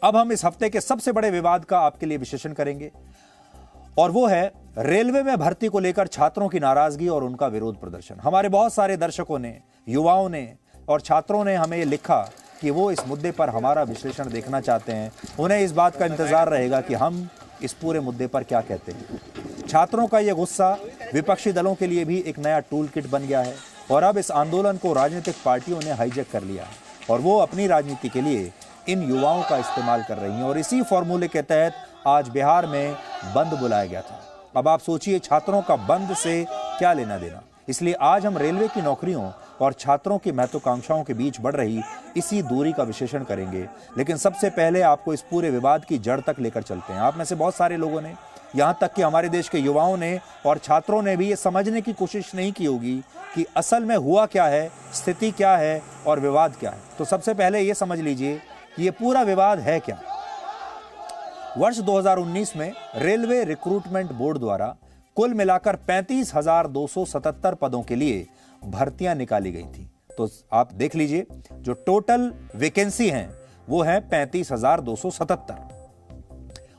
अब हम इस हफ्ते के सबसे बड़े विवाद का आपके लिए विश्लेषण करेंगे और वो है रेलवे में भर्ती को लेकर छात्रों की नाराजगी और उनका विरोध प्रदर्शन। हमारे बहुत सारे दर्शकों ने, युवाओं ने और छात्रों ने हमें लिखा कि वो इस मुद्दे पर हमारा विश्लेषण देखना चाहते हैं। उन्हें इस बात का इंतजार रहेगा कि हम इस पूरे मुद्दे पर क्या कहते हैं। छात्रों का यह गुस्सा विपक्षी दलों के लिए भी एक नया टूल किट बन गया है और अब इस आंदोलन को राजनीतिक पार्टियों ने हाईजैक कर लिया है और वो अपनी राजनीति के लिए इन युवाओं का इस्तेमाल कर रही हैं और इसी फॉर्मूले के तहत आज बिहार में बंद बुलाया गया था। अब आप सोचिए छात्रों का बंद से क्या लेना देना। इसलिए आज हम रेलवे की नौकरियों और छात्रों की महत्वाकांक्षाओं के बीच बढ़ रही इसी दूरी का विश्लेषण करेंगे। लेकिन सबसे पहले आपको इस पूरे विवाद की जड़ तक लेकर चलते हैं। आप में से बहुत सारे लोगों ने, यहाँ तक कि हमारे देश के युवाओं ने और छात्रों ने भी ये समझने की कोशिश नहीं की होगी कि असल में हुआ क्या है, स्थिति क्या है और विवाद क्या है। तो सबसे पहले ये समझ लीजिए कि ये पूरा विवाद है क्या। वर्ष 2019 में रेलवे रिक्रूटमेंट बोर्ड द्वारा कुल मिलाकर 35,277 पदों के लिए भर्तियां निकाली गई थी। तो आप देख लीजिए जो टोटल वैकेंसी हैं वो है 35,277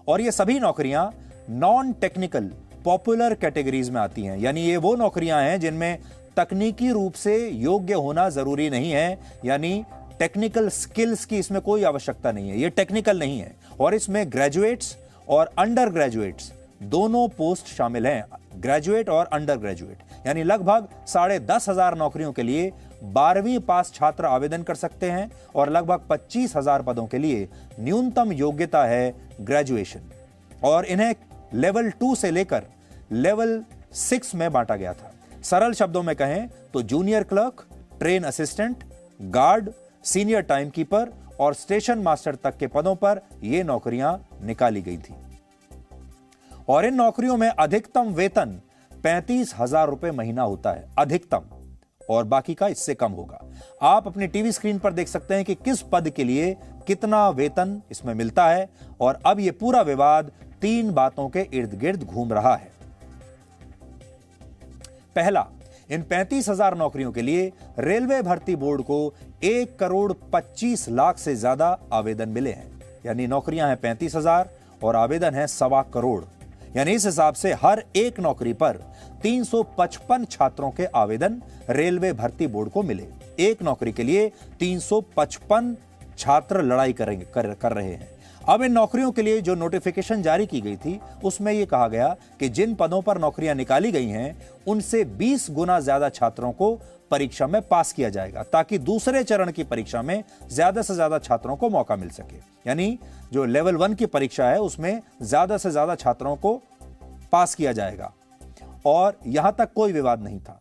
और ये सभी नौकरियां नॉन टेक्निकल पॉपुलर कैटेगरीज में आती हैं। यानी ये वो नौकरियां हैं जिनमें तकनीकी रूप से योग्य होना जरूरी नहीं है, यानी टेक्निकल स्किल्स की इसमें कोई आवश्यकता नहीं है, ये टेक्निकल नहीं है। और इसमें ग्रेजुएट्स और अंडर ग्रेजुएट्स दोनों पोस्ट शामिल हैं, ग्रेजुएट और अंडर ग्रेजुएट। यानी लगभग 10,500 नौकरियों के लिए 12वीं पास छात्र आवेदन कर सकते हैं और लगभग 25,000 पदों के लिए न्यूनतम योग्यता है ग्रेजुएशन और इन्हें लेवल 2 से लेकर लेवल 6 में बांटा गया था। सरल शब्दों में कहें तो junior clerk, train assistant, guard, senior time keeper और स्टेशन मास्टर तक के पदों पर यह नौकरियां निकाली गई थी और इन नौकरियों में अधिकतम वेतन 35,000 रुपए महीना होता है, अधिकतम, और बाकी का इससे कम होगा। आप अपनी टीवी स्क्रीन पर देख सकते हैं कि किस पद के लिए कितना वेतन इसमें मिलता है और अब यह पूरा विवाद 3 बातों के इर्द गिर्द घूम रहा है। पहला, इन 35,000 नौकरियों के लिए रेलवे भर्ती बोर्ड को 1,25,00,000 से ज्यादा आवेदन मिले हैं। यानी नौकरियां हैं 35,000 और आवेदन है 1.25 करोड़। यानी इस हिसाब से हर एक नौकरी पर 355 छात्रों के आवेदन रेलवे भर्ती बोर्ड को मिले। एक नौकरी के लिए 355 छात्र लड़ाई कर रहे हैं। अब इन नौकरियों के लिए जो नोटिफिकेशन जारी की गई थी उसमें यह कहा गया कि जिन पदों पर नौकरियां निकाली गई हैं उनसे 20 गुना ज्यादा छात्रों को परीक्षा में पास किया जाएगा ताकि दूसरे चरण की परीक्षा में ज्यादा से ज्यादा छात्रों को मौका मिल सके। यानी जो लेवल 1 की परीक्षा है उसमें ज्यादा से ज्यादा छात्रों को पास किया जाएगा और यहां तक कोई विवाद नहीं था।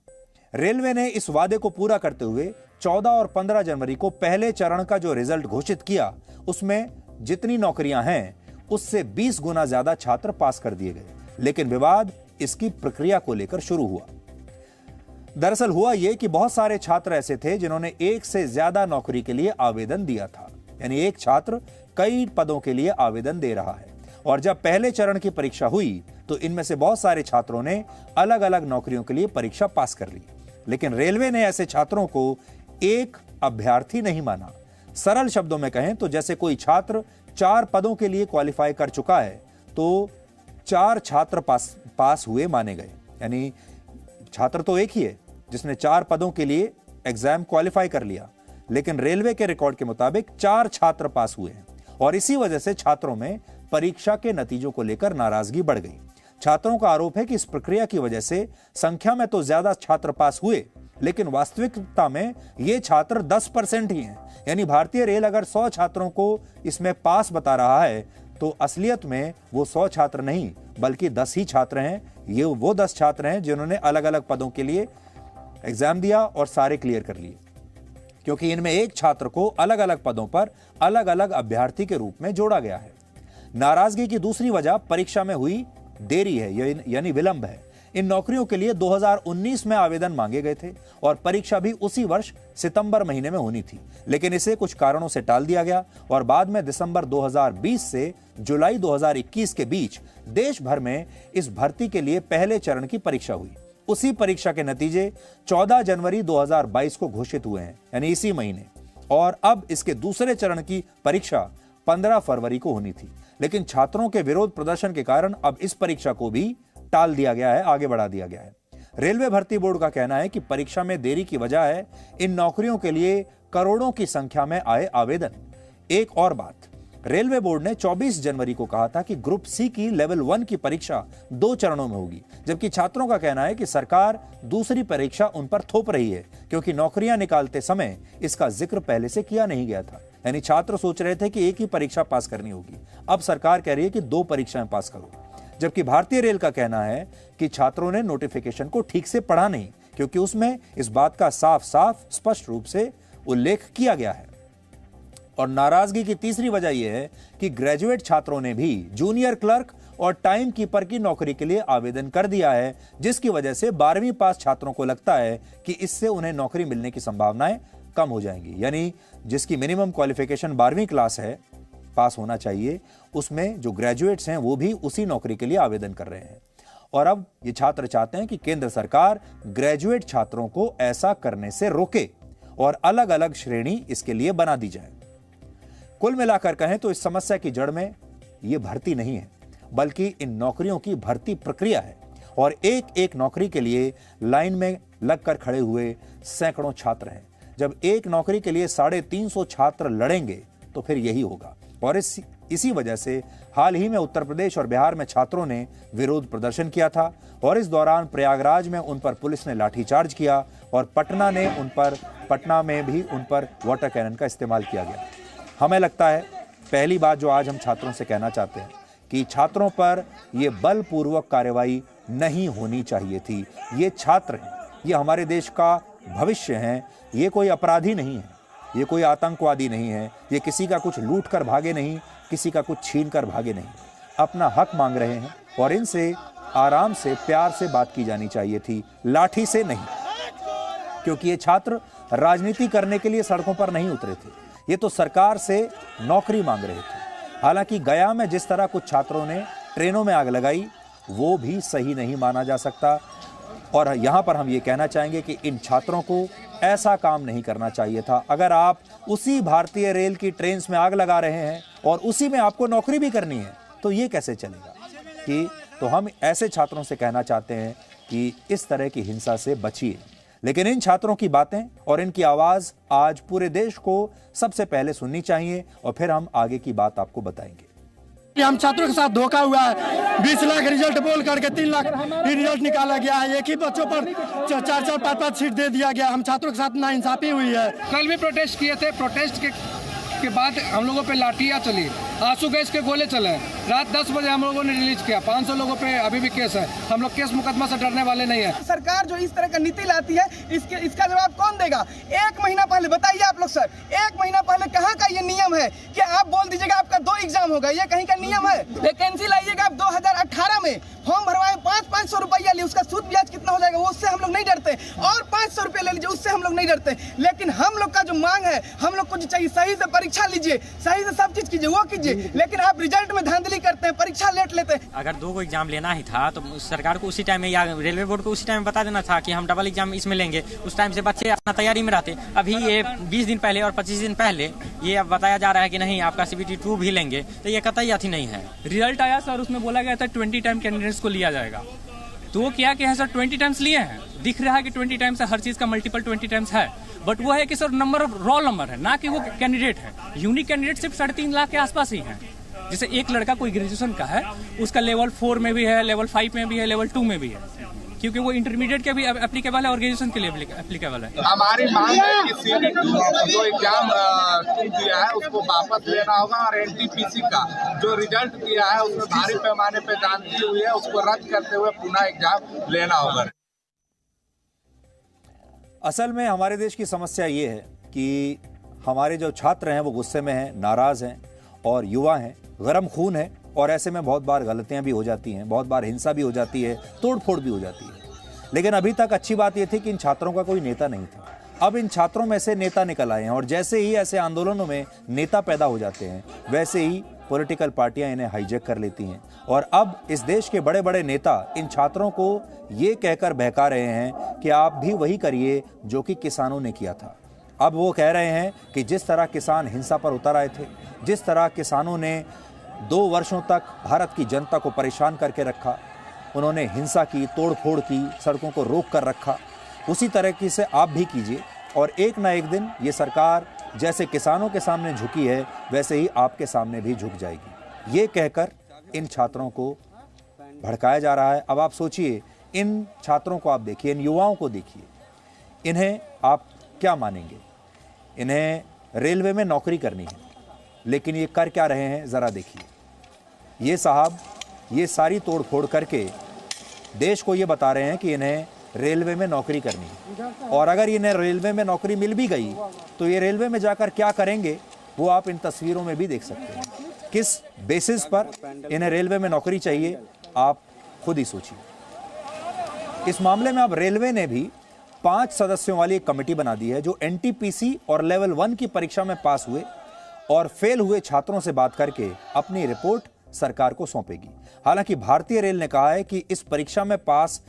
रेलवे ने इस वादे को पूरा करते हुए 14 और 15 जनवरी को पहले चरण का जो रिजल्ट घोषित किया उसमें जितनी नौकरियां हैं उससे 20 गुना ज्यादा छात्र पास कर दिए गए। लेकिन विवाद इसकी प्रक्रिया को लेकर शुरू हुआ। दरअसल हुआ यह कि बहुत सारे छात्र ऐसे थे जिन्होंने एक से ज्यादा नौकरी के लिए आवेदन दिया था। यानी एक छात्र कई पदों के लिए आवेदन दे रहा है और जब पहले चरण की परीक्षा हुई तो इनमें से बहुत सारे छात्रों ने अलग अलग नौकरियों के लिए परीक्षा पास कर ली। लेकिन रेलवे ने ऐसे छात्रों को एक अभ्यर्थी नहीं माना। सरल शब्दों में कहें तो जैसे कोई छात्र 4 पदों के लिए क्वालिफाई कर चुका है तो 4 छात्र पास हुए माने गए। यानी छात्र तो एक ही है जिसने 4 पदों के लिए एग्जाम क्वालिफाई कर लिया, लेकिन रेलवे के रिकॉर्ड के मुताबिक 4 छात्र पास हुए हैं और इसी वजह से छात्रों में परीक्षा के नतीजों को लेकर नाराजगी बढ़ गई। छात्रों का आरोप है कि इस प्रक्रिया की वजह से संख्या में तो ज्यादा छात्र पास हुए लेकिन वास्तविकता में ये छात्र 10% ही हैं। यानी भारतीय रेल अगर 100 छात्रों को इसमें पास बता रहा है तो असलियत में वो 100 छात्र नहीं बल्कि 10 ही छात्र हैं। ये वो 10 छात्र हैं जिन्होंने अलग अलग पदों के लिए एग्जाम दिया और सारे क्लियर कर लिए, क्योंकि इनमें एक छात्र को अलग अलग पदों पर अलग अलग अभ्यर्थी के रूप में जोड़ा गया है। नाराजगी की दूसरी वजह परीक्षा में हुई देरी है, यानी विलंब है। इन नौकरियों के लिए 2019 में आवेदन मांगे गए थे और परीक्षा भी उसी वर्ष सितंबर महीने में होनी थी, लेकिन इसे कुछ कारणों से टाल दिया गया और बाद में दिसंबर 2020 से जुलाई 2021 के बीच देश भर में इस भर्ती के लिए पहले चरण की परीक्षा हुई। उसी परीक्षा के नतीजे 14 जनवरी 2022 को घोषित हुए हैं, यानी इसी महीने, और अब इसके दूसरे चरण की परीक्षा 15 फरवरी को होनी थी, लेकिन छात्रों के विरोध प्रदर्शन के कारण अब इस परीक्षा को भी टाल दिया गया है, आगे बढ़ा दिया गया है। रेलवे भर्ती बोर्ड का कहना है कि परीक्षा में देरी की वजह है इन नौकरियों के लिए करोड़ों की संख्या में आए आवेदन। एक और बात, रेलवे बोर्ड ने 24 जनवरी को कहा था कि ग्रुप सी की लेवल 1 की परीक्षा 2 चरणों में होगी, जबकि छात्रों का कहना है कि सरकार दूसरी परीक्षा उन पर थोप रही है क्योंकि नौकरियां निकालते समय इसका जिक्र पहले से किया नहीं गया था। यानी छात्र सोच रहे थे कि एक ही परीक्षा पास करनी होगी, अब सरकार कह रही है कि 2 परीक्षाएं पास करो। जबकि भारतीय रेल का कहना है कि छात्रों ने नोटिफिकेशन को ठीक से पढ़ा नहीं, क्योंकि उसमें इस बात का साफ साफ स्पष्ट रूप से उल्लेख किया गया है। और नाराजगी की तीसरी वजह यह है कि ग्रेजुएट छात्रों ने भी जूनियर क्लर्क और टाइम कीपर की नौकरी के लिए आवेदन कर दिया है, जिसकी वजह से 12वीं पास छात्रों को लगता है कि इससे उन्हें नौकरी मिलने की संभावनाएं कम हो जाएंगी। यानी जिसकी मिनिमम क्वालिफिकेशन 12वीं क्लास है, पास होना चाहिए, उसमें जो ग्रेजुएट्स हैं वो भी उसी नौकरी के लिए आवेदन कर रहे हैं। और अब ये छात्र चाहते हैं कि केंद्र सरकार ग्रेजुएट छात्रों को ऐसा करने से रोके और अलग अलग श्रेणी इसके लिए बना दी जाए। कुल मिलाकर कहें तो इस समस्या की जड़ में यह भर्ती नहीं है, बल्कि इन नौकरियों की भर्ती प्रक्रिया है। और एक एक नौकरी के लिए लाइन में लगकर खड़े हुए सैकड़ों छात्र हैं। जब एक नौकरी के लिए 350 छात्र लड़ेंगे तो फिर यही होगा। और इसी वजह से हाल ही में उत्तर प्रदेश और बिहार में छात्रों ने विरोध प्रदर्शन किया था और इस दौरान प्रयागराज में उन पर पुलिस ने लाठीचार्ज किया और पटना में भी उन पर वाटर कैनन का इस्तेमाल किया गया। हमें लगता है पहली बात जो आज हम छात्रों से कहना चाहते हैं कि छात्रों पर यह बलपूर्वक कार्रवाई नहीं होनी चाहिए थी। ये छात्र हैं, ये हमारे देश का भविष्य हैं, ये कोई अपराधी नहीं है, ये कोई आतंकवादी नहीं है, ये किसी का कुछ लूट कर भागे नहीं, किसी का कुछ छीन कर भागे नहीं, अपना हक मांग रहे हैं और इनसे आराम से प्यार से बात की जानी चाहिए थी, लाठी से नहीं। क्योंकि ये छात्र राजनीति करने के लिए सड़कों पर नहीं उतरे थे, ये तो सरकार से नौकरी मांग रहे थे। हालांकि गया में जिस तरह कुछ छात्रों ने ट्रेनों में आग लगाई वो भी सही नहीं माना जा सकता। और यहां पर हम ये कहना चाहेंगे कि इन छात्रों को ऐसा काम नहीं करना चाहिए था। अगर आप उसी भारतीय रेल की ट्रेन्स में आग लगा रहे हैं और उसी में आपको नौकरी भी करनी है तो ये कैसे चलेगा। तो हम ऐसे छात्रों से कहना चाहते हैं कि इस तरह की हिंसा से बचिए। लेकिन इन छात्रों की बातें और इनकी आवाज आज पूरे देश को सबसे पहले सुननी चाहिए और फिर हम आगे की बात आपको बताएंगे। हम छात्रों के साथ धोखा हुआ है। 20 लाख रिजल्ट बोल करके 3 लाख रिजल्ट निकाला गया है। एक ही बच्चों पर 4-4 5-5 सीट दे दिया गया। हम छात्रों के साथ नाइंसाफी हुई है। कल भी प्रोटेस्ट किए थे। प्रोटेस्ट के बाद हम लोगों पे लाठियाँ चली, आंसू गैस के गोले चले। रात 10 बजे हम लोगों ने रिलीज किया। 500 लोगों पे अभी भी केस है। हम लोग केस मुकदमा से डरने वाले नहीं है। सरकार जो इस तरह का नीति लाती है इसका जवाब कौन देगा। 1 महीना पहले बताइए आप लोग सर, 1 महीना पहले कहाँ का ये नियम है कि आप बोल दीजिएगा आपका 2 एग्जाम होगा। ये कहीं का नियम है। वैकेंसी लाइएगा आप 2018 में, फॉर्म भरवाए 500 रुपया लिए, उसका सूद ब्याज कितना हो जाएगा वो उससे हम लोग नहीं डरते। और 500 रुपये ले लीजिए, उससे हम लोग नहीं डरते। लेकिन हम लोग का जो मांग है, हम लोग को जो चाहिए सही से परीक्षा लीजिए, सही से सब चीज कीजिए, वो कीजिए। लेकिन आप रिजल्ट में धांधली करते हैं, परीक्षा लेट लेते हैं। अगर 2 एग्जाम लेना ही था तो सरकार को उसी टाइम में या रेलवे बोर्ड को उसी टाइम बता देना था कि हम डबल एग्जाम इसमें लेंगे। उस टाइम से बच्चे अपना तैयारी में रहते। अभी ये 20 दिन पहले और 25 दिन पहले ये अब बताया जा रहा है कि नहीं आपका CBT 2 भी लेंगे, तो ये कतई अथी नहीं है। रिजल्ट आया सर, उसमें बोला गया था 20 टाइम कैंडिडेट्स को लिया जाएगा। तो वो क्या है सर, 20 टाइम्स लिए हैं। दिख रहा है कि 20 टाइम्स है, हर चीज का मल्टीपल 20 टाइम्स है। बट वो है कि सर नंबर रोल नंबर है, ना कि वो कैंडिडेट है। यूनिक कैंडिडेट सिर्फ 3.5 लाख के आसपास ही है। जैसे एक लड़का कोई ग्रेजुएशन का है, उसका लेवल 4 में भी है, लेवल 5 में भी है, लेवल 2 में भी है, क्योंकि वो इंटरमीडिएट के भी एप्लीकेबल है और ग्रेजुएशन के लिए एप्लीकेबल है। हमारी मांग है कि जो एग्जाम दिया है उसको वापस लेना होगा और NTPC का जो रिजल्ट दिया है उसमें भारी पैमाने पे जानती हुई है, उसको रद्द करते हुए पुनः एग्जाम लेना होगा। असल में हमारे देश की समस्या ये है कि हमारे जो छात्र हैं वो गुस्से में हैं, नाराज हैं और युवा हैं, गरम खून है और ऐसे में बहुत बार गलतियां भी हो जाती हैं, बहुत बार हिंसा भी हो जाती है, तोड़फोड़ भी हो जाती है। लेकिन अभी तक अच्छी बात यह थी कि इन छात्रों का कोई नेता नहीं था। अब इन छात्रों में से नेता निकल आए हैं और जैसे ही ऐसे आंदोलनों में नेता पैदा हो जाते हैं वैसे ही पॉलिटिकल पार्टियां इन्हें हाईजैक कर लेती हैं। और अब इस देश के बड़े बड़े नेता इन छात्रों को ये कहकर बहका रहे हैं कि आप भी वही करिए जो कि किसानों ने किया था। अब वो कह रहे हैं कि जिस तरह किसान हिंसा पर उतर आए थे, जिस तरह किसानों ने 2 वर्षों तक भारत की जनता को परेशान करके रखा, उन्होंने हिंसा की, तोड़फोड़ की, सड़कों को रोक कर रखा, उसी तरीके से आप भी कीजिए और एक ना एक दिन ये सरकार जैसे किसानों के सामने झुकी है वैसे ही आपके सामने भी झुक जाएगी। ये कहकर इन छात्रों को भड़काया जा रहा है। अब आप सोचिए, इन छात्रों को आप देखिए, इन युवाओं को देखिए, इन्हें आप क्या मानेंगे? इन्हें रेलवे में नौकरी करनी है, लेकिन ये कर क्या रहे हैं ज़रा देखिए। ये साहब ये सारी तोड़फोड़ करके देश को ये बता रहे हैं कि इन्हें रेलवे में नौकरी करनी है, और अगर इन्हें रेलवे में नौकरी मिल भी गई तो ये रेलवे में जाकर क्या करेंगे वो आप इन तस्वीरों में भी देख सकते हैं। किस बेसिस पर इन्हें रेलवे में नौकरी चाहिए आप खुद ही सोचिए। इस मामले में अब रेलवे ने भी 5 सदस्यों वाली एक कमेटी बना दी है जो एनटीपीसी और लेवल 1 की परीक्षा में पास हुए और फेल हुए छात्रों से बात करके अपनी रिपोर्ट सरकार को सौंपेगी। हालांकि भारतीय रेल ने कहा है कि इस परीक्षा में पास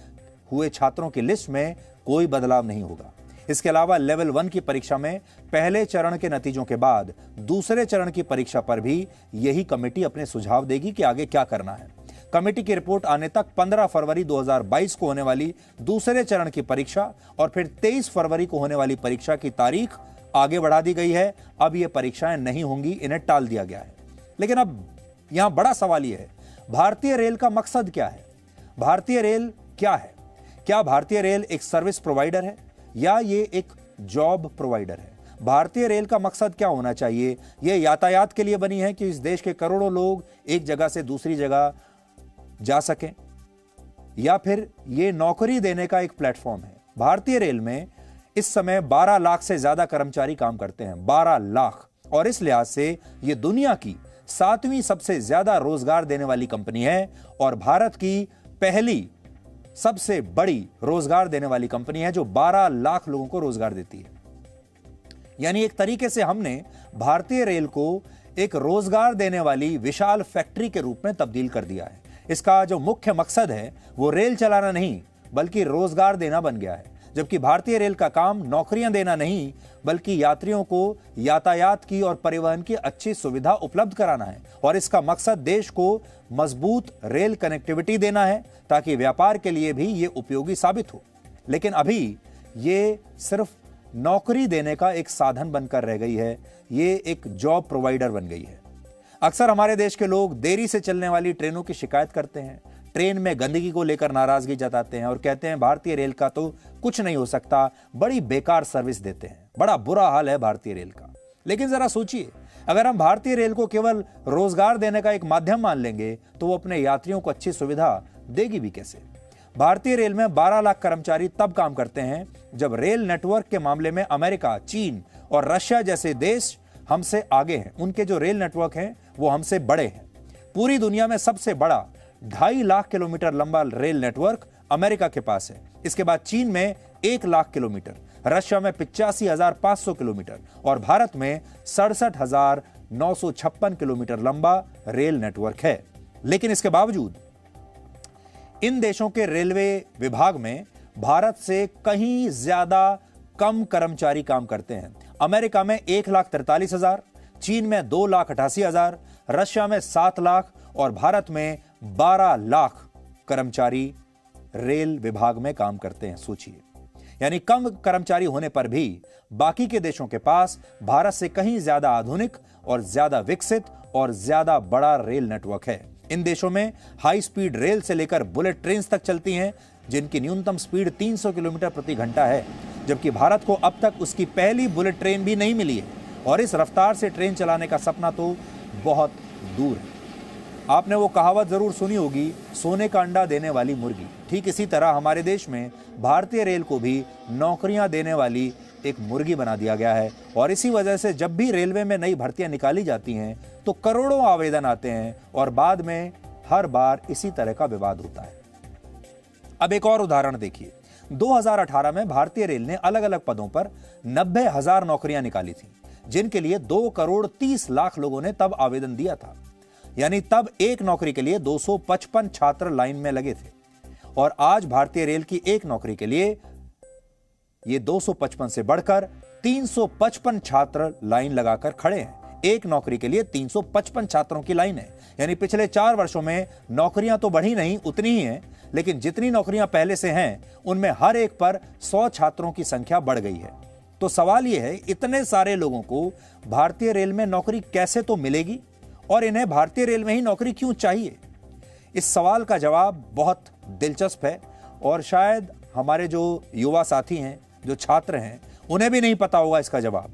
हुए छात्रों की लिस्ट में कोई बदलाव नहीं होगा। इसके अलावा लेवल 1 की परीक्षा में पहले चरण के नतीजों के बाद दूसरे चरण की परीक्षा पर भी यही कमेटी अपने सुझाव देगी कि आगे क्या करना है। कमेटी की रिपोर्ट आने तक 15 फरवरी 2022 को होने वाली दूसरे चरण की परीक्षा और फिर 23 फरवरी को होने वाली परीक्षा की तारीख आगे बढ़ा दी गई है। अब ये परीक्षाएं नहीं होंगी, इन्हें टाल दिया गया है। लेकिन अब यहां बड़ा सवाल यह है, भारतीय रेल का मकसद क्या है? भारतीय रेल क्या है? क्या भारतीय रेल एक सर्विस प्रोवाइडर है या ये एक जॉब प्रोवाइडर है? भारतीय रेल का मकसद क्या होना चाहिए? ये यातायात के लिए बनी है कि इस देश के करोड़ों लोग एक जगह से दूसरी जगह जा सकें, या फिर ये नौकरी देने का एक प्लेटफॉर्म है? भारतीय रेल में इस समय 12 लाख से ज्यादा कर्मचारी काम करते हैं, 12 लाख, और इस लिहाज से ये दुनिया की 7वीं सबसे ज्यादा रोजगार देने वाली कंपनी है और भारत की पहली सबसे बड़ी रोजगार देने वाली कंपनी है जो 12 लाख लोगों को रोजगार देती है। यानी एक तरीके से हमने भारतीय रेल को एक रोजगार देने वाली विशाल फैक्ट्री के रूप में तब्दील कर दिया है। इसका जो मुख्य मकसद है वो रेल चलाना नहीं बल्कि रोजगार देना बन गया है, जबकि भारतीय रेल का काम नौकरियां देना नहीं बल्कि यात्रियों को यातायात की और परिवहन की अच्छी सुविधा उपलब्ध कराना है। और इसका मकसद देश को मजबूत रेल कनेक्टिविटी देना है ताकि व्यापार के लिए भी ये उपयोगी साबित हो। लेकिन अभी ये सिर्फ नौकरी देने का एक साधन बनकर रह गई है, ये एक जॉब प्रोवाइडर बन गई है। अक्सर हमारे देश के लोग देरी से चलने वाली ट्रेनों की शिकायत करते हैं, ट्रेन में गंदगी को लेकर नाराजगी जताते हैं और कहते हैं भारतीय रेल का तो कुछ नहीं हो सकता, बड़ी बेकार सर्विस देते हैं, बड़ा बुरा हाल है भारतीय रेल का। लेकिन जरा सोचिए, अगर हम भारतीय रेल को केवल रोजगार देने का एक माध्यम मान लेंगे तो वो अपने यात्रियों को अच्छी सुविधा देगी भी कैसे? भारतीय रेल में 12 लाख कर्मचारी तब काम करते हैं जब रेल नेटवर्क के मामले में अमेरिका, चीन और रशिया जैसे देश हमसे आगे हैं। उनके जो रेल नेटवर्क हैं वो हमसे बड़े हैं। पूरी दुनिया में सबसे बड़ा 2.5 लाख किलोमीटर लंबा रेल नेटवर्क अमेरिका के पास है। इसके बाद चीन में 1 लाख किलोमीटर, रशिया में 85,500 किलोमीटर और भारत में 67,956 किलोमीटर लंबा रेल नेटवर्क है। लेकिन इसके बावजूद इन देशों के रेलवे विभाग में भारत से कहीं ज्यादा कम कर्मचारी काम करते हैं। अमेरिका में 1,43,000, चीन में 2,88,000, रशिया में 7 लाख और भारत में 12 लाख कर्मचारी रेल विभाग में काम करते हैं। सोचिए, यानी कम कर्मचारी होने पर भी बाकी के देशों के पास भारत से कहीं ज्यादा आधुनिक और ज्यादा विकसित और ज्यादा बड़ा रेल नेटवर्क है। इन देशों में हाई स्पीड रेल से लेकर बुलेट ट्रेन तक चलती हैं जिनकी न्यूनतम स्पीड 300 किलोमीटर प्रति घंटा है, जबकि भारत को अब तक उसकी पहली बुलेट ट्रेन भी नहीं मिली है और इस रफ्तार से ट्रेन चलाने का सपना तो बहुत दूर है। आपने वो कहावत जरूर सुनी होगी, सोने का अंडा देने वाली मुर्गी। ठीक इसी तरह हमारे देश में भारतीय रेल को भी नौकरियां देने वाली एक मुर्गी बना दिया गया है और इसी वजह से जब भी रेलवे में नई भर्तियां निकाली जाती हैं तो करोड़ों आवेदन आते हैं और बाद में हर बार इसी तरह का विवाद होता है। अब एक और उदाहरण देखिए, 2018 में भारतीय रेल ने अलग अलग पदों पर 90,000 नौकरियां निकाली थी जिनके लिए 2,30,00,000 लोगों ने तब आवेदन दिया था। यानी तब एक नौकरी के लिए 255 छात्र लाइन में लगे थे और आज भारतीय रेल की एक नौकरी के लिए ये 255 से बढ़कर 355 छात्र लाइन लगाकर खड़े हैं। एक नौकरी के लिए 355 छात्रों की लाइन है। यानी पिछले 4 वर्षों में नौकरियां तो बढ़ी नहीं, उतनी ही हैं, लेकिन जितनी नौकरियां पहले से हैं उनमें हर एक पर 100 छात्रों की संख्या बढ़ गई है। तो सवाल यह है, इतने सारे लोगों को भारतीय रेल में नौकरी कैसे तो मिलेगी और इन्हें भारतीय रेल में ही नौकरी क्यों चाहिए? इस सवाल का जवाब बहुत दिलचस्प है और शायद हमारे जो युवा साथी हैं, जो छात्र हैं, उन्हें भी नहीं पता होगा इसका जवाब।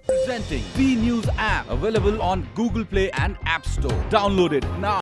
Presenting V News app, available on Google Play and App Store. Download it now.